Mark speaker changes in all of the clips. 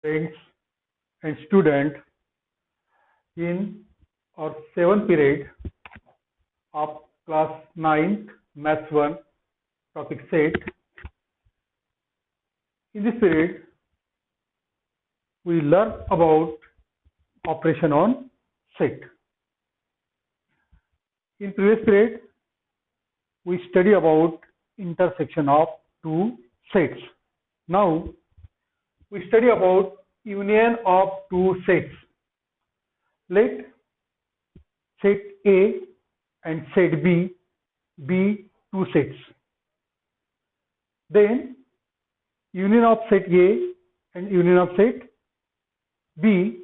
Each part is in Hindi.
Speaker 1: Friends and student, in our 7th period of class 9th maths 1 topic set. In this period we learn about operation on set. In previous period we study about intersection of two sets. Now we study about union of two sets. Let set A and set B be two sets. Then union of set A and union of set B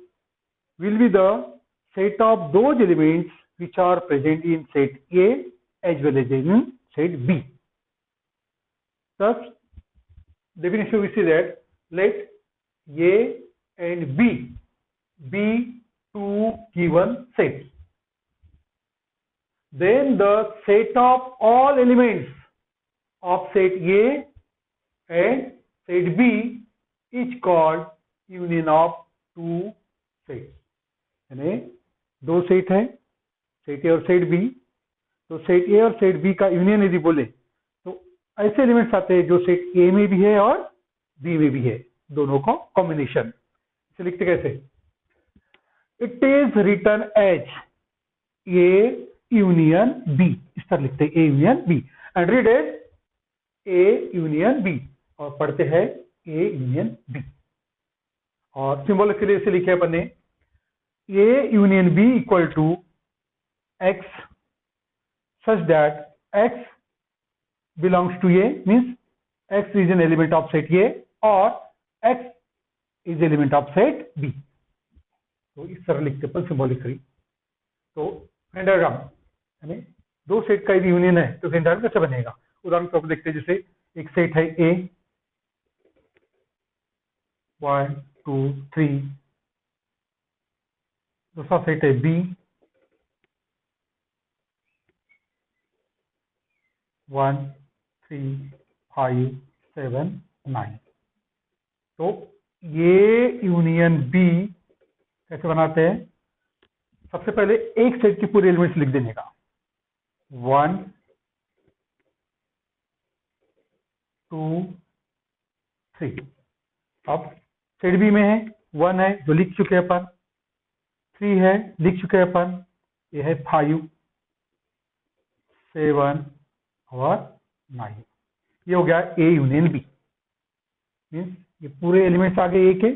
Speaker 1: will be the set of those elements which are present in set A as well as in set B. Thus, definition we see that let A and B be two given sets. Then the set of all elements of set A and set B is called union of two sets. यानी दो सेट है, सेट ए और सेट बी. तो सेट ए और सेट बी का यूनियन यदि बोले तो ऐसे एलिमेंट्स आते हैं जो सेट ए में भी है और बी में भी है, दोनों का कॉम्बिनेशन. इसे लिखते कैसे? It is written as A union B. इस तरह लिखते हैं A union B and read as A union B, और पढ़ते हैं ए यूनियन बी. और सिंबल के लिए इसे लिखे अपन ने A union B equal to x such that x belongs to A, means x is an element of set A or x is element of set B. तो इस तरह लिखते हैं सिंबॉलिकली. तो वेन डायग्राम यानी दो सेट का यदि यूनियन है तो वेन डायग्राम कैसे बनेगा? उदाहरण के तौर पर देखते हैं. जैसे एक सेट है A 1 2 3, दूसरा सेट है B 1 3 5 7 9. तो ये यूनियन बी कैसे बनाते हैं? सबसे पहले एक सेट के पूरे एलिमेंट्स लिख देने का. 1 2 3. अब सेट बी में है 1 है जो लिख चुके हैं अपन, 3 है लिख चुके हैं अपन, ये है 5 7 और 9. ये हो गया ए यूनियन बी. मीन्स ये पूरे एलिमेंट्स आ गए ए के,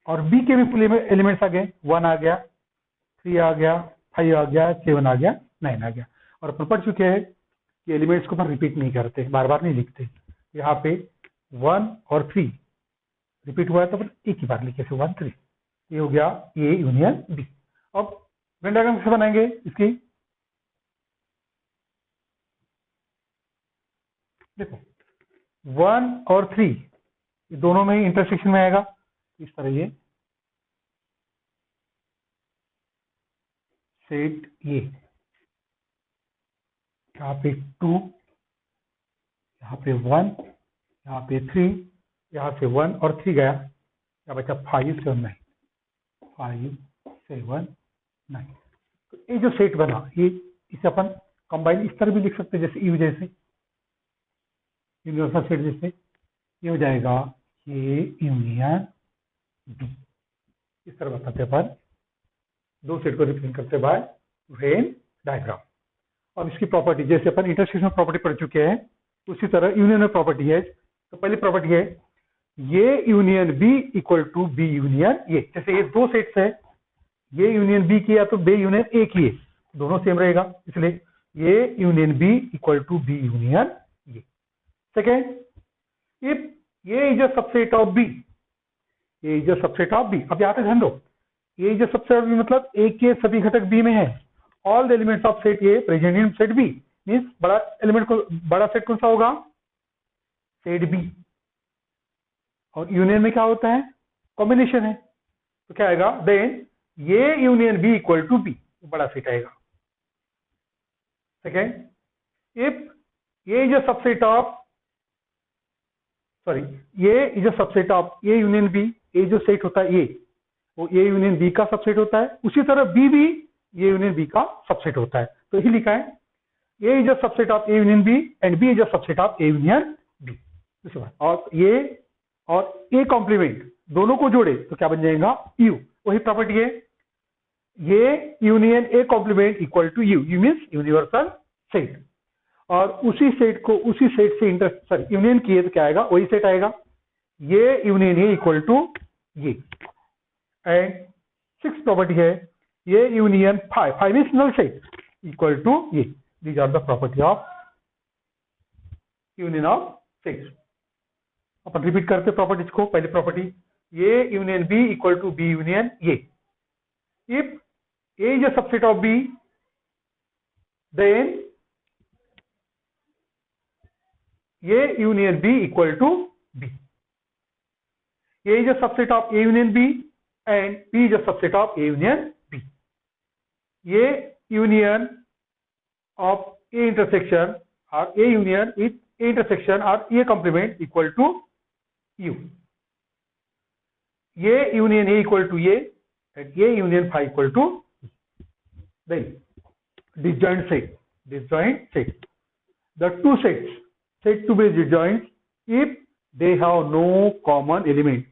Speaker 1: और बी के भी पूरे एलिमेंट्स आ गए. 1 आ गया, 3 आ गया, 5 आ गया, 7 आ गया, 9 आ गया. और अपन पढ़ चुके हैं कि एलिमेंट्स को अपन रिपीट नहीं करते, बार बार नहीं लिखते. यहाँ पे 1 और 3 रिपीट हुआ है तो अपन एक ही बार लिखे 1 3. ये हो गया ए यूनियन बी. अब वेन डायग्राम कैसे बनाएंगे इसकी? देखो 1 और 3 ये दोनों में ही इंटरसेक्शन में आएगा. इस तरह ये सेट ये यहाँ पे 2, यहाँ पे 1, यहाँ पे 3, यहाँ से 1 और 3 गया, क्या बचा 5 7 9. 5 7 9. तो ये जो सेट बना ये इसे अपन कंबाइन इस तरह भी लिख सकते हैं जैसे यू जैसे यूनिवर्सल सेट जैसे. ये हो जाएगा ये यूनियन बी. इस तरह बताते हैं अपन दो सेट को रिप्रेजेंट करते बाय वेन डायग्राम. और इसकी प्रॉपर्टी जैसे अपन इंटरसेक्शन प्रॉपर्टी पढ़ चुके हैं उसी तरह यूनियन में प्रॉपर्टी है. तो पहली प्रॉपर्टी है A union B equal to B union A. जैसे ये दो सेट्स है, ये यूनियन बी की या तो बी यूनियन ए की है, दोनों सेम रहेगा, इसलिए A union B equal to B union A. Second, if A is a subset of B, A is a subset of B. अब यहाँ पे ध्यान दो, A is a subset of B मतलब A के सभी घटक B में है. All the elements of set A present in set B. Means बड़ा एलिमेंट को बड़ा सेट कौन सा होगा? Set B. और यूनियन में क्या होता है? कॉम्बिनेशन है. तो क्या आएगा? Then A union B equal to B, बड़ा सेट आएगा. Second, if A is a subset of A is a subset of A union B, A जो सेट होता है ए, वो ए यूनियन बी का सबसेट होता है, उसी तरह बी भी ए यूनियन बी का सबसेट होता है। तो यही लिखा है, A is a subset of A union B and B is a subset of A union B. और ये और ए कॉम्प्लीमेंट दोनों को जोड़े तो क्या बन जाएगा, यू। वही प्रॉपर्टी है, A union A complement equal to U, U means universal set. और उसी सेट को उसी सेट से यूनियन किए तो क्या आएगा, वही सेट आएगा, A union A equal to A. And 6th property है, A union five means null set equal to A. These are the property of union of set. अपन रिपीट करते प्रॉपर्टीज को। पहली प्रॉपर्टी, A union B equal to B union A. If A is a subset of B, then A union B equal to B. A is a subset of A union B and B is a subset of A union B. A union of A intersection or A union with A intersection or A complement equal to U. A union A equal to A and A union phi equal to B. Then disjoint set. Disjoint set. The two sets said to be disjoint if they have no common element.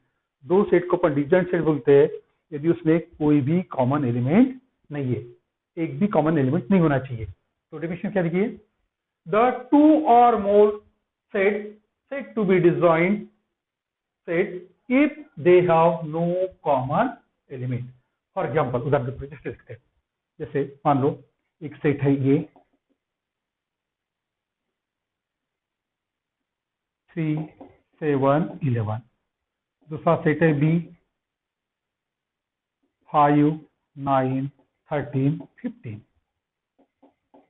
Speaker 1: दो सेट को अपन डिस्जॉइंट सेट बोलते हैं यदि उसमें कोई भी कॉमन एलिमेंट नहीं है, एक भी कॉमन एलिमेंट नहीं होना चाहिए। तो डेफिनेशन क्या लिखिए, the two or more set said to be disjoint set if they have no common element. For example, उदाहरण के लिए लिखते हैं, जैसे मान लो एक सेट है ये 3, 7, 11, दूसरा सेट है बी 5, 9, 13, 15।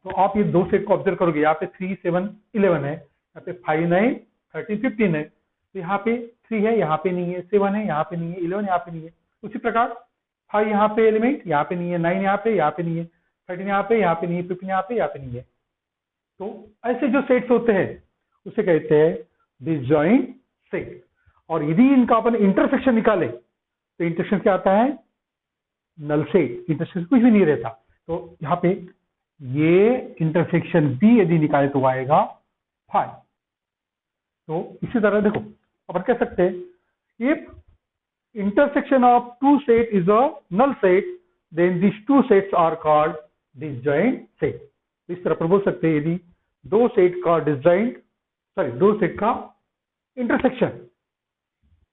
Speaker 1: तो आप ये दो सेट को ऑब्जर्व करोगे, यहाँ पे 3, 7, 11 है, यहाँ पे 5, 9, 13, 15 है। तो यहाँ पे 3 है, यहाँ पे नहीं है, 7 है, यहाँ पे नहीं है, 11 यहाँ पे नहीं है। उसी प्रकार 5 यहाँ पे एलिमेंट, यहाँ पे नहीं है, 9 यहाँ पे नहीं है, 13 यहाँ पे नहीं है, 15 यहाँ पे नहीं है। तो ऐसे जो सेट्स होते हैं उसे कहते हैं डिस्जॉइंट सेट। और यदि इनका अपन इंटरसेक्शन निकाले तो इंटरसेक्शन क्या आता है, नल सेट। इंटरसेक्शन कुछ भी नहीं रहता। तो यहाँ पे ये इंटरसेक्शन बी यदि निकाले तो आएगा 5। तो इसी तरह देखो अपन कह सकते हैं if intersection of two set is a null set then this two sets are called disjoint set. इस तरह पर बोल सकते हैं यदि दो सेट का दो सेट का इंटरसेक्शन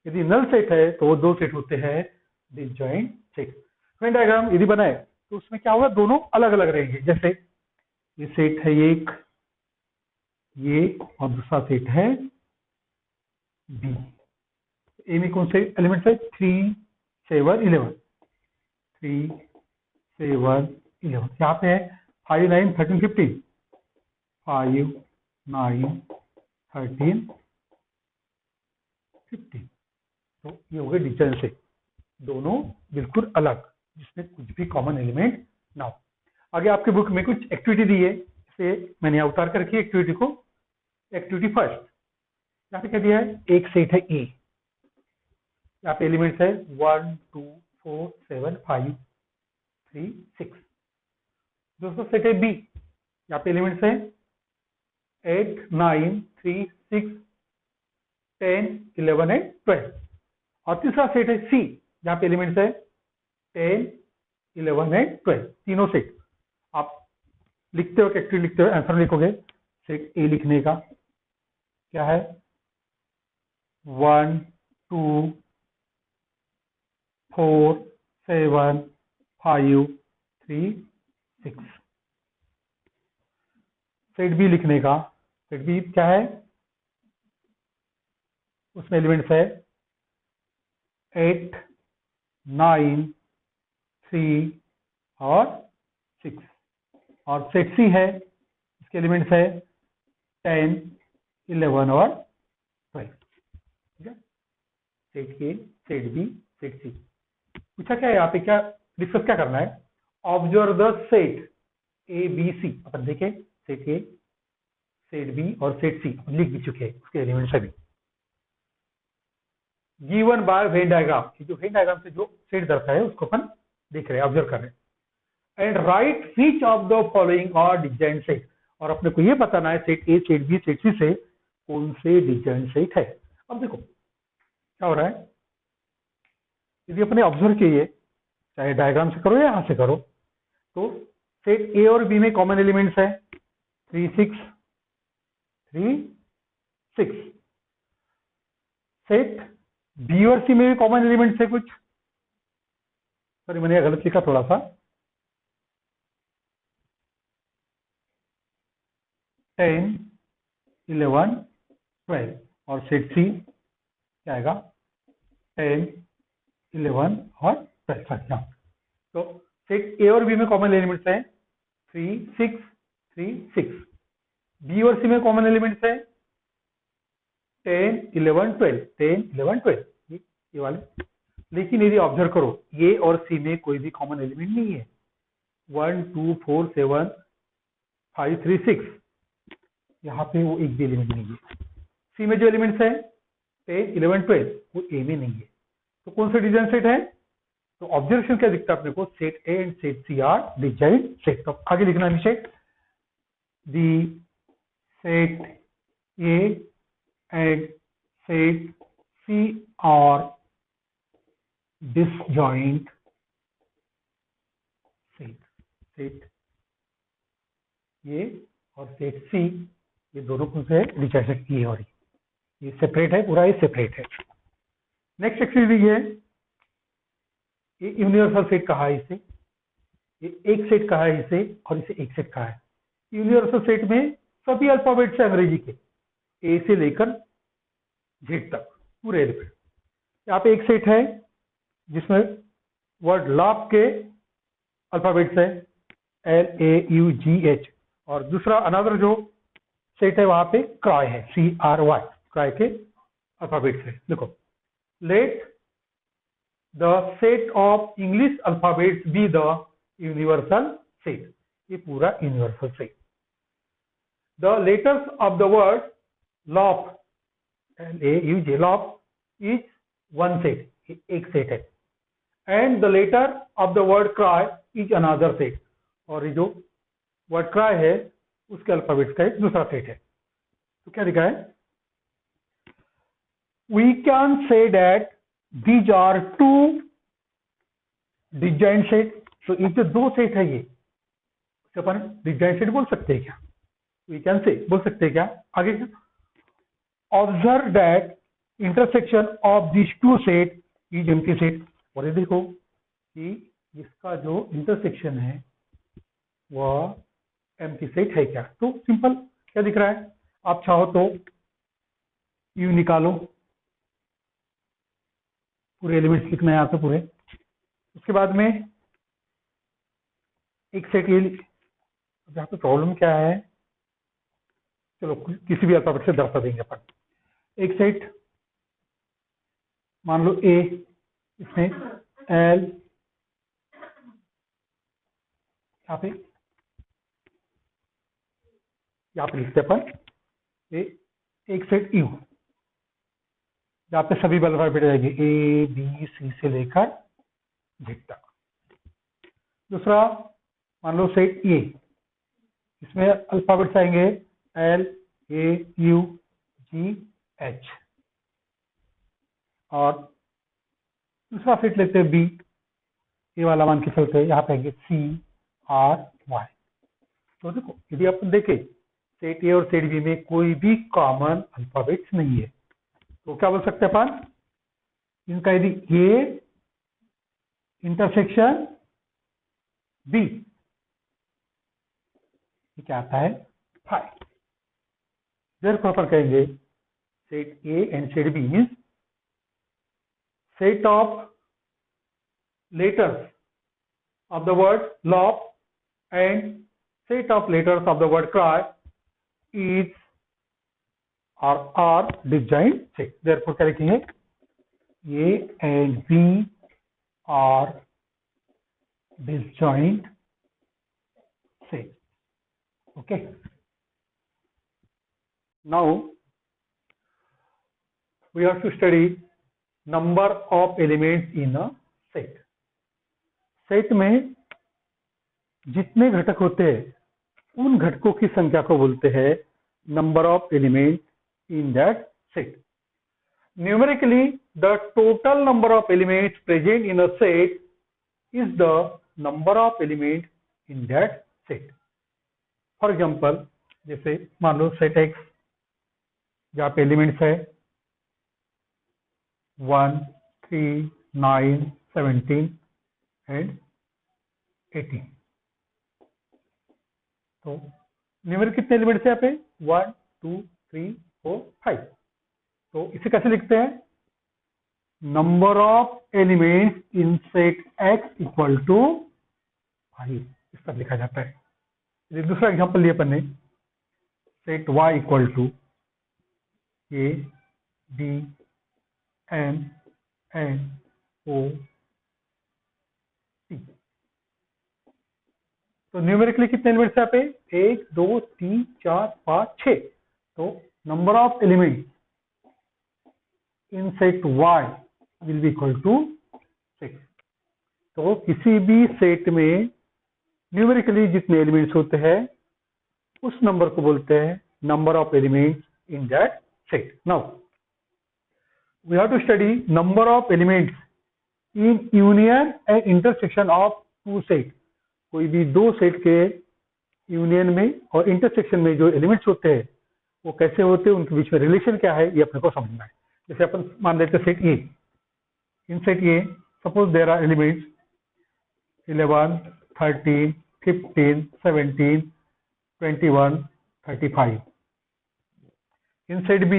Speaker 1: यदि नल सेट है तो वो दो सेट होते हैं डिस्जॉइंट सेट। वेन डायग्राम यदि बनाए तो उसमें क्या होगा, दोनों अलग अलग रहेंगे। जैसे ये सेट है एक, ये और दूसरा सेट है बी। ए में कौन से एलिमेंट है, 3, 7, 11, 3, 7, 11। यहाँ पे है 5, 9, 13, 15, 5, 9, 13, 15। तो ये हो गए डिस्जॉइंट सेट, दोनों बिल्कुल अलग, जिसमें कुछ भी कॉमन एलिमेंट ना हो। आगे आपके बुक में कुछ एक्टिविटी दी है, इसे मैंने यहाँ उतार कर रखी है एक्टिविटी को। एक्टिविटी फर्स्ट, यहाँ पे क्या दिया है, एक सेट है ए, यहाँ पे एलिमेंट्स है 1, 2, 4, 7, 5, 3, 6। दूसरा सेट है बी, यहाँ पे एलिमेंट्स है 8, 9, 3, 6, 10, 11 एंड 12। और तीसरा सेट है सी, जहां पे एलिमेंट्स है 10, 11 एंड 12। तीनों सेट आप लिखते हो, एक्टिविटी लिखते हो, आंसर लिखोगे। सेट ए लिखने का क्या है, 1, 2, 4, 7, 5, 3, 6। सेट बी लिखने का, सेट बी क्या है, उसमें एलिमेंट्स है 8, 9, 3 और 6। और सेट सी है, इसके एलिमेंट्स है 10, 11 और 12। ठीक है, set A, set B, set C. पूछा क्या है यहाँ पे, क्या डिस्कस क्या करना है, observe the set A B C. अपन देखें सेट ए, सेट बी और सेट सी लिख भी चुके हैं, उसके एलिमेंट्स सभी। गिवन बाय वेन डायग्राम, जो वेन डायग्राम से जो सेट दर्शाया है उसको अपन देख रहे हैं, ऑब्जर्व कर रहे हैं। And write which of the following are disjoint set, और अपने को ये बताना है set A, set B, set C से कौन से डिजाइन सेट है। अब देखो क्या हो रहा है, यदि अपने ऑब्जर्व किए, चाहे डायग्राम से करो या यहां से करो, तो सेट ए और बी में कॉमन एलिमेंट्स है 3 6 3 6। सेट बी और सी में भी कॉमन एलिमेंट्स है कुछ, सॉरी मैंने गलत लिखा थोड़ा सा, 10 11 12। और सेट सी क्या आएगा 10 11 और 12। तो सेट ए और बी में कॉमन एलिमेंट्स है 3 6 3 6। बी और सी में कॉमन एलिमेंट्स है 10 11 12 10 11 12, ये वाले। लेकिन यदि ऑब्जर्व करो ए और सी में कोई भी कॉमन एलिमेंट नहीं है, 1 2 4 7 5 3 6, यहाँ पे वो एक भी एलिमेंट नहीं है। सी में जो एलिमेंट्स है 10 11 12 वो ए में नहीं है, तो कौन सा डिजाइन सेट है। तो ऑब्जर्वेशन क्या दिखता है अपने को, set A and set C are disjoint set. तो आगे लिखना है set the set A and set C are disjoint set. Set ये और सेट सी ये दोनों कौन से डिजाइन सेट, ये और ये सेपरेट है, पूरा ये सेपरेट है। नेक्स्ट एक्सरसाइज ये यूनिवर्सल सेट कहा है इसे, ये एक सेट कहा है इसे, और इसे एक सेट कहा है। यूनिवर्सल सेट में सभी अल्फाबेट्स है अंग्रेजी के, ए से लेकर जेड तक पूरे एलिफेट। यहाँ पे एक सेट है जिसमें वर्ड लॉप के अल्फाबेट्स है LAUGH, और दूसरा अनदर जो सेट है वहां पे क्राई है CRY, क्राई के अल्फाबेट्स है। देखो let the set of English alphabets be the universal set, ये पूरा universal set. The letters of the word laugh LAUG laugh is one set, एक सेट है। And the letter of the word cry is another set, और ये जो वर्ड क्राई है उसके अल्फाबेट्स का एक दूसरा सेट है। तो क्या लिखा है, we can say that these are two disjoint set. तो ये जो दो सेट है ये अपन डिजाइन सेट बोल सकते हैं क्या, वी कैन से बोल सकते हैं क्या। आगे observe that intersection of this two set is empty set. और ये देखो कि इसका जो इंटरसेक्शन है वह एम्प्टी सेट है क्या। तो सिंपल क्या दिख रहा है, आप चाहो तो यू निकालो, पूरे एलिमेंट्स लिखना है यहाँ पे पूरे। उसके बाद में एक सेट ये, यहाँ पे प्रॉब्लम क्या है, चलो किसी भी अल्फाबेट से दर्शा देंगे अपन। एक सेट मान लो ए, इसमें एल, यहाँ पे लिखते अपन एक सेट यू, यहाँ पे सभी अल्फाबेट आएंगे ए बी सी से लेकर जेड तक। दूसरा मान लो सेट ए, इसमें अल्फाबेट्स आएंगे L A you ji H, और दूसरा सेट लेते हैं बी, ए वाला मान के चलते हैं, यहाँ पे आएंगे सी आर वाई। तो देखो यदि अपन देखें सेट ए और सेट बी में कोई भी कॉमन अल्फाबेट्स नहीं है, तो क्या बोल सकते हैं अपन, इनका यदि ए इंटरसेक्शन बी, क्या आता है 5। देयरफॉर अपन कहेंगे set A and set B means set of letters of the word lop and set of letters of the word cry is or are disjoint set. Therefore क्या लिखेंगे, A and B are disjoint set. Okay. Now we have to study number of elements in a set. Set में जितने घटक होते हैं उन घटकों की संख्या को बोलते हैं number of element in that set. Numerically the total number of elements present in a set is the number of element in that set. For example, जैसे मान लो सेट एक्स, जहाँ पे एलिमेंट्स है 1, 3, 9, 17 एंड 18। तो न्यूमेरिक कितने एलिमेंट्स है यहाँ पे? 1, 2, 3, 4, 5। तो इसे कैसे लिखते हैं? Number of elements in set X equal to 5, इस पर लिखा जाता है। दूसरा एग्जांपल लिए अपन ने, set y equal to A B M N O T. तो न्यूमेरिकली कितने एलिमेंट्स यहाँ पे? 1, 2, 3, 4, 5, 6। तो number of elements in set y will be equal to 6। तो किसी भी सेट में न्यूमेरिकली जितने एलिमेंट्स होते हैं उस नंबर को बोलते हैं number of elements in that set. Now we have to study number of elements in union and intersection of two set. कोई भी दो सेट के यूनियन में और इंटरसेक्शन में जो एलिमेंट्स होते हैं वो कैसे होते हैं, उनके बीच में रिलेशन क्या है, ये अपने को समझना है। जैसे अपन मान लेते हैं set A. In set A suppose there are elements 11, 13, 15, 17, 21, 35. In set B,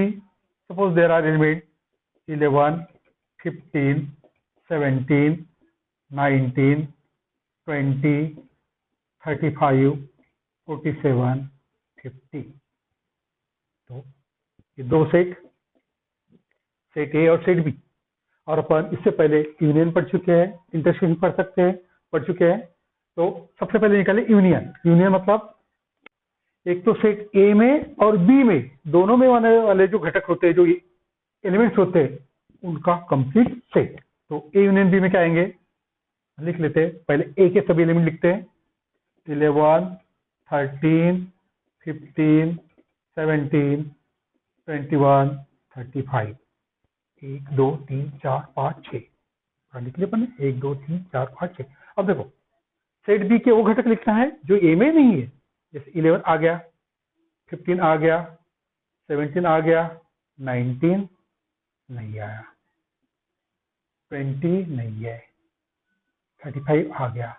Speaker 1: suppose there are elements 11, 15, 17, 19, 20, 35, 47, 50. तो ये दो सेट ए और सेट बी, और अपन इससे पहले यूनियन पढ़ चुके हैं, इंटरसेक्शन पढ़ चुके हैं। तो सबसे पहले निकाले यूनियन। यूनियन मतलब एक तो सेट ए में और बी में दोनों में आने वाले जो घटक होते हैं, जो एलिमेंट्स होते हैं, उनका कंप्लीट सेट। तो ए यूनियन बी में क्या आएंगे, लिख लेते हैं। पहले ए के सभी एलिमेंट लिखते हैं, 11, 13, 15, 17, 21, 35। 1, 2, 3, 4, 5, 6 लिख लिया अपन, 1, 2, 3, 4, 5, 6। अब देखो सेट बी के वो घटक लिखना है जो ए में नहीं है। जैसे 11 आ गया, 15 आ गया, 17 आ गया, 19 नहीं आया, 20 नहीं है, 35 आ गया,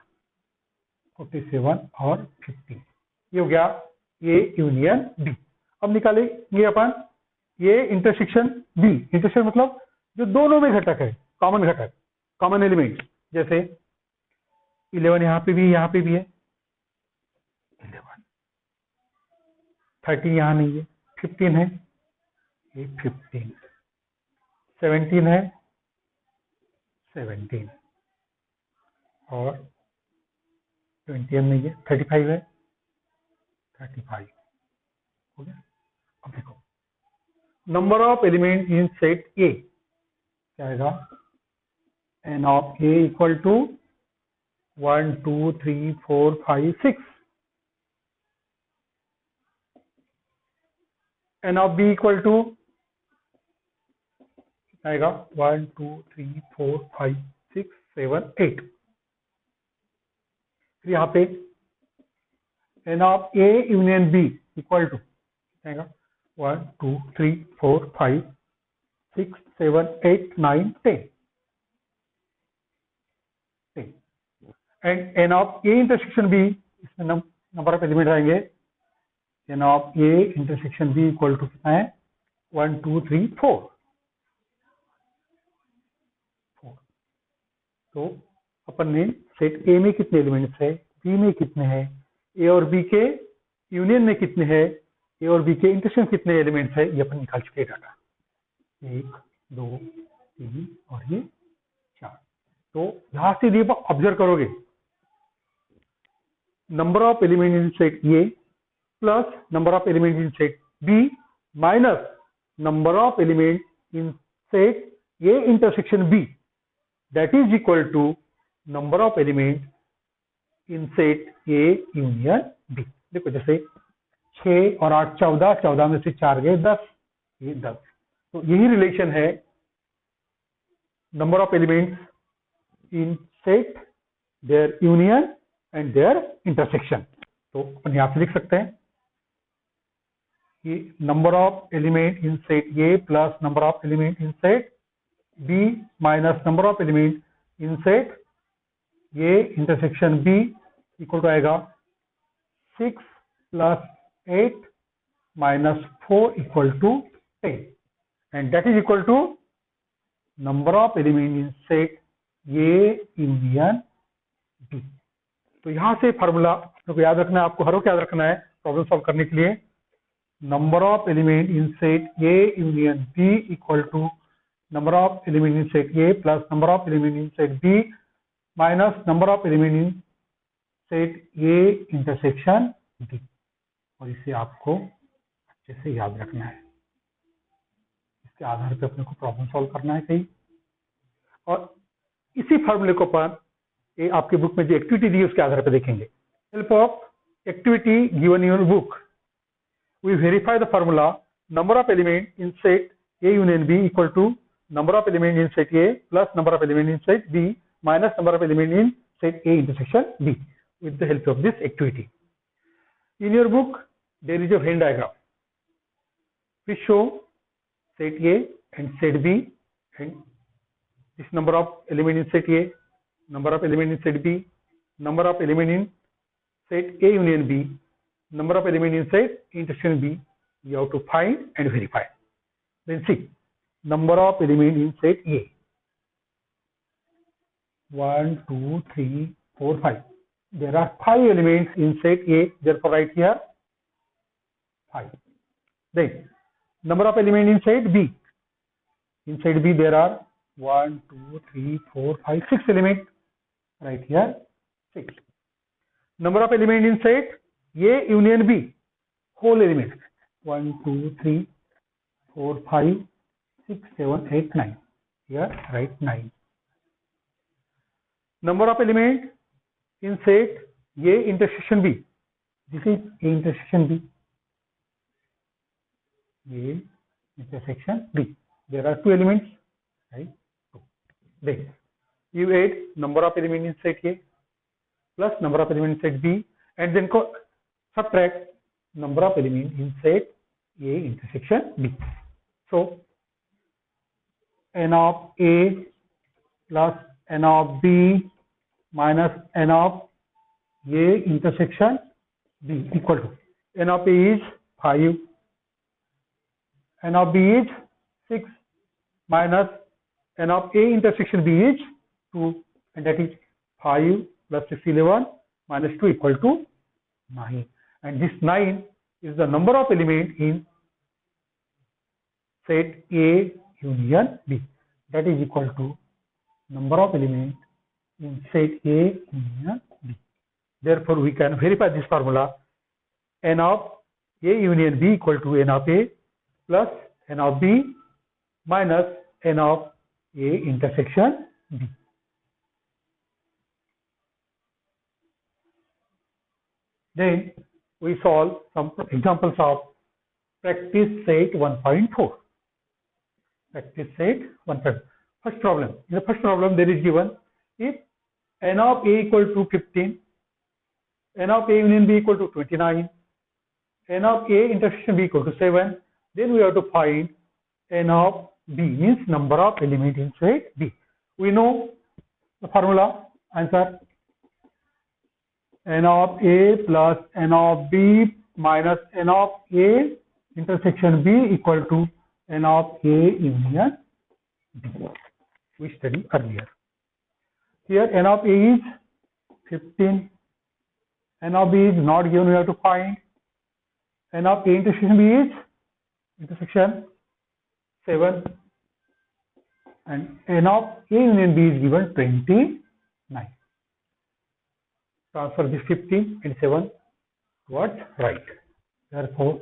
Speaker 1: 47 और 50। ये हो गया ये यूनियन बी। अब निकाले ये अपन ये इंटरसेक्शन बी। इंटरसेक्शन मतलब जो दोनों में घटक है, कॉमन घटक, कॉमन एलिमेंट। जैसे 11 यहाँ पे भी है, 11, 13 यहाँ नहीं है, 15 है, ये 15, 17 है, 17 और 21 नहीं है, 35 है, 35 हो गया। अब देखो number of element in set A क्या आएगा, N of A equal to 1, 2, 3, 4, 5, 6। N of B equal to आएगा 1, 2, 3, 4, 5, 6, 7, 8। फिर यहाँ पे N of A union B equal to आएगा 1, 2, 3, 4, 5, 6, 7, 8, 9, 10। And N of A intersection B, इसमें नंबर ऑफ एलिमेंट आएंगे, N of A intersection B equal to कितना है, 1, 2, 3, 4। तो अपन ने सेट ए में कितने एलिमेंट्स है, बी में कितने हैं, ए और बी के यूनियन में कितने हैं, ए और बी के इंटरसेक्शन कितने एलिमेंट्स है, ये अपन निकाल चुके हैं डाटा। 1, 2, 3 और ये 4। तो यहां से ये ऑब्जर्व करोगे, number of element in set A plus number of element in set B minus number of element in set A intersection B, that is equal to number of element in set A union B. देखो जैसे 6 और 8 14, 14 में से 4 गए 10, ये 10, तो यही रिलेशन है number of elements in set, their union and their intersection. तो अपन यहां से लिख सकते हैं कि number of element in set A plus number of element in set B minus number of element in set A intersection B equal to आएगा 6 plus 8 minus 4 equal to 10, and that is equal to number of element in set A union B। तो यहां से फार्मूला आपको याद रखना है, आपको हर वक्त याद रखना है प्रॉब्लम सॉल्व करने के लिए। Number of element in set A union B equal to number of element in set A plus number of element in set B minus number of element in set A intersection B। और इसे आपको अच्छे से याद रखना है, इसके आधार पर अपने को प्रॉब्लम सॉल्व करना है कहीं। और इसी फॉर्मूले को अपन आपके बुक में जो एक्टिविटी दी है उसके आधार पर देखेंगे। Help of activity given in your book, we verify the formula number of element in set A union B equal to number of element in set A plus number of element in set B minus number of element in set A intersection B with the help of this activity. In your book, there is a Venn diagram which show set A and set B, and this number of element in set A, number of element in set B, number of element in set A union B, number of element in set intersection B. You have to find and verify. Then see, number of element in set A. 1, 2, 3, 4, 5. There are 5 elements in set A, therefore write here 5. Then number of elements in set B. In set B there are 1, 2, 3, 4, 5, 6 elements. Write here 6. Number of elements in set A union B. Whole elements 1, 2, 3, 4, 5, 6, 7, 8, 9. Here write 9. Number of elements in set A intersection B. This is A intersection B. A intersection B. There are 2 elements, right? 2. Then you add number of elements in set A plus number of elements in set B, and then subtract number of elements in set A intersection B. So n of A plus n of B minus n of A intersection B equal to n of A is 5, n of B is 6 minus n of A intersection B is 2, and that is 5 plus 6 11 minus 2 equal to 9, and this 9 is the number of element in set A union B, that is equal to number of element in set A union B. Therefore, we can verify this formula: n of A union B equal to n of A plus n of B minus n of A intersection B. Then we solve some examples of practice set 1.4. Practice set 1.4. First problem. In the first problem, there is given if n of A equal to 15, n of A union B equal to 29, n of A intersection B equal to 7, then we have to find n of B, means number of element in set B. We know the formula. Answer: n of A plus n of B minus n of A intersection B equal to n of A union B. We studied earlier. Here n of A is 15, n of B is not given, we have to find. N of A intersection B is intersection 7, and n of A union B is given 29. Transfer this 15 and 7 towards right. Therefore,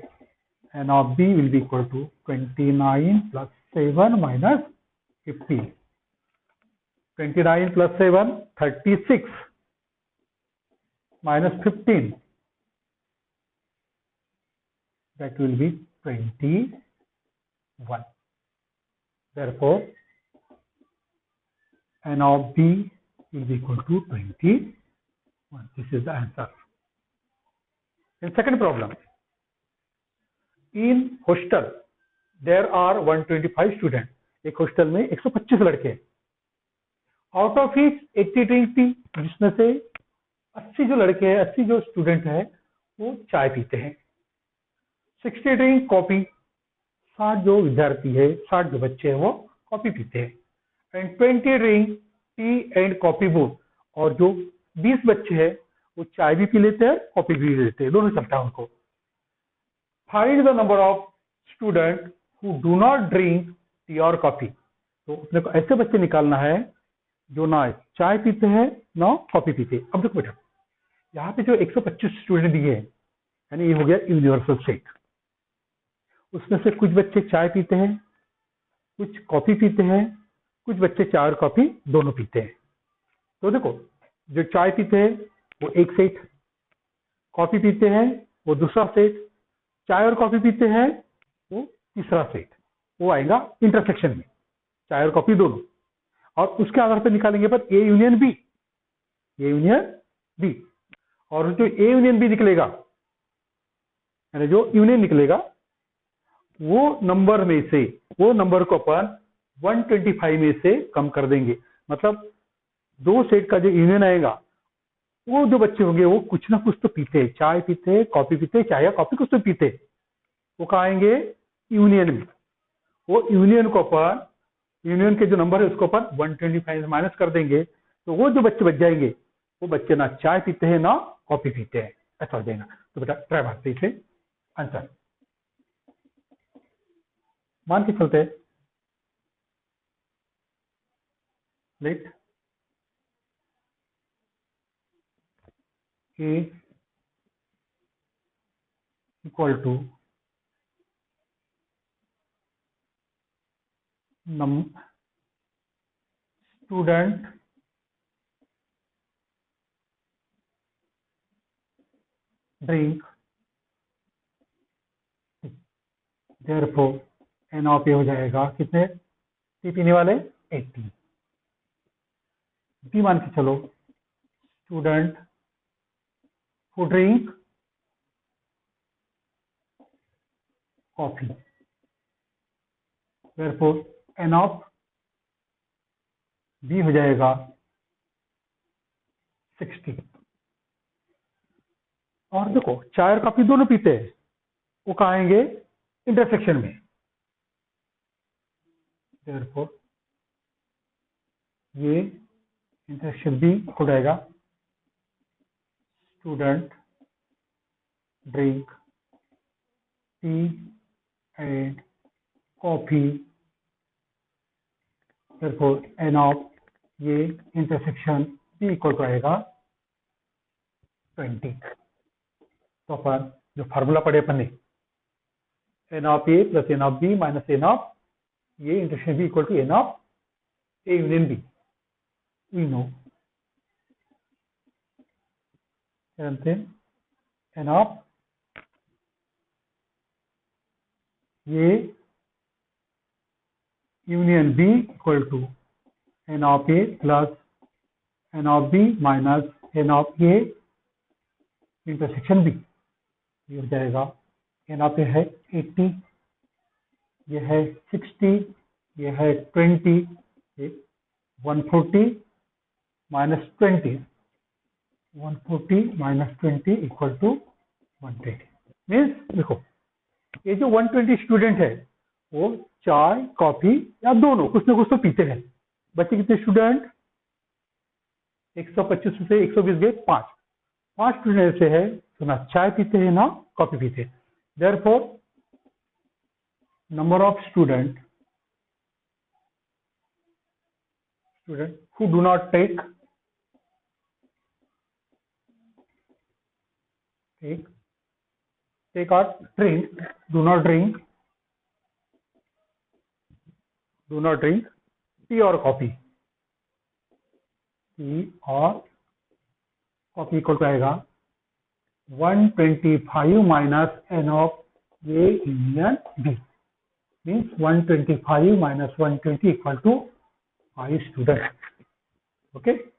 Speaker 1: n of B will be equal to 29 plus 7 minus 50. 29 plus 7, 36 minus 15, that will be 21. Therefore, n of B will be equal to 21. This is the answer. In second problem, in hostel there are 125 students. एक हॉस्टल में 125 लड़के हैं. Out of hitch 80 drink tea, जिसमें से 80 जो लड़के हैं, 80 जो स्टूडेंट है वो चाय पीते हैं. 60 ड्रिंक कॉफी, 60 जो विद्यार्थी है, 60 जो बच्चे हैं वो कॉफी पीते हैं. And 20 drink tea and coffee both, और जो 20 बच्चे हैं वो चाय भी पी लेते हैं, कॉफी भी पी लेते हैं, दोनों चलता है उनको. Find the number of student who do not drink tea और कॉफी. तो अपने को ऐसे बच्चे निकालना है जो ना चाय पीते हैं ना कॉफी पीते. अब देखो बेटा, यहाँ पे जो 125 स्टूडेंट दिए हैं, यानी ये हो गया यूनिवर्सल सेट. उसमें से कुछ बच्चे चाय पीते हैं, कुछ कॉफी पीते हैं, कुछ बच्चे चाय और कॉफी दोनों पीते हैं. तो देखो, जो चाय पीते हैं वो एक सेट, कॉफी पीते हैं वो दूसरा सेट, चाय और कॉफी पीते हैं वो तीसरा सेट. वो आएगा इंटरसेक्शन में, चाय और कॉफी दोनों. और उसके आधार पर निकालेंगे पर A union B, A union B. और जो ए यूनियन बी निकलेगा, यानी जो यूनियन निकलेगा, वो नंबर में से, वो नंबर को अपन 125 में से कम कर देंगे. मतलब दो सेट का जो यूनियन आएगा, वो जो बच्चे होंगे वो कुछ ना कुछ तो पीते हैं, चाय पीते हैं, कॉफी पीते हैं, चाय या कॉफी कुछ तो पीते हैं, वो कहाँ आएंगे यूनियन में. वो यूनियन को अपन, यूनियन के जो नंबर है उसको अपन 125 माइनस कर देंगे. तो वो जो बच्चे बच जाएंगे वो बच्चे ना चाय पीते हैं ना कॉफी पीते हैं, ऐसा हो जाएगा. तो बेटा ट्राई मारते इसे आंसर मान के चलते हैं. Let A equal to student drink, therefore n of A हो जाएगा कितने, टी पीने वाले 80. बी मान के चलो, student who drink coffee, therefore n of B हो जाएगा 60. और देखो, चाय और कॉफी दोनों पीते हैं, वो कहाँ आएंगे इंटरसेक्शन में. देयरफॉर ये इंटरसेक्शन बी हो जाएगा student drink tea and coffee, therefore n of A intersection B equal to आएगा 20. तो अपन जो फार्मूला पढ़े अपन ने, n of A plus n of B minus n of A intersection B equal to n of A union B. We know n of A union B equal to n of A plus n of B minus n of A intersection B. ये हो जाएगा एन ऑफ ए है 80, ये है 60, ये है 20, ये 140 minus 20, 140 minus 20 equal to 120. Means देखो, ये जो 120 स्टूडेंट है वो चाय कॉफी या दोनों कुछ ना कुछ तो पीते हैं. बच्चे कितने स्टूडेंट, 125 से 120 गए 5 स्टूडेंट ऐसे है तो ना चाय पीते हैं ना कॉफी पीते हैं. Therefore number of student who do not take or drink, do not drink P और कॉपी, P और कॉपी इक्वल टू आएगा 125 minus n of A union B, means 125 minus 120 equal to 5 student. Okay.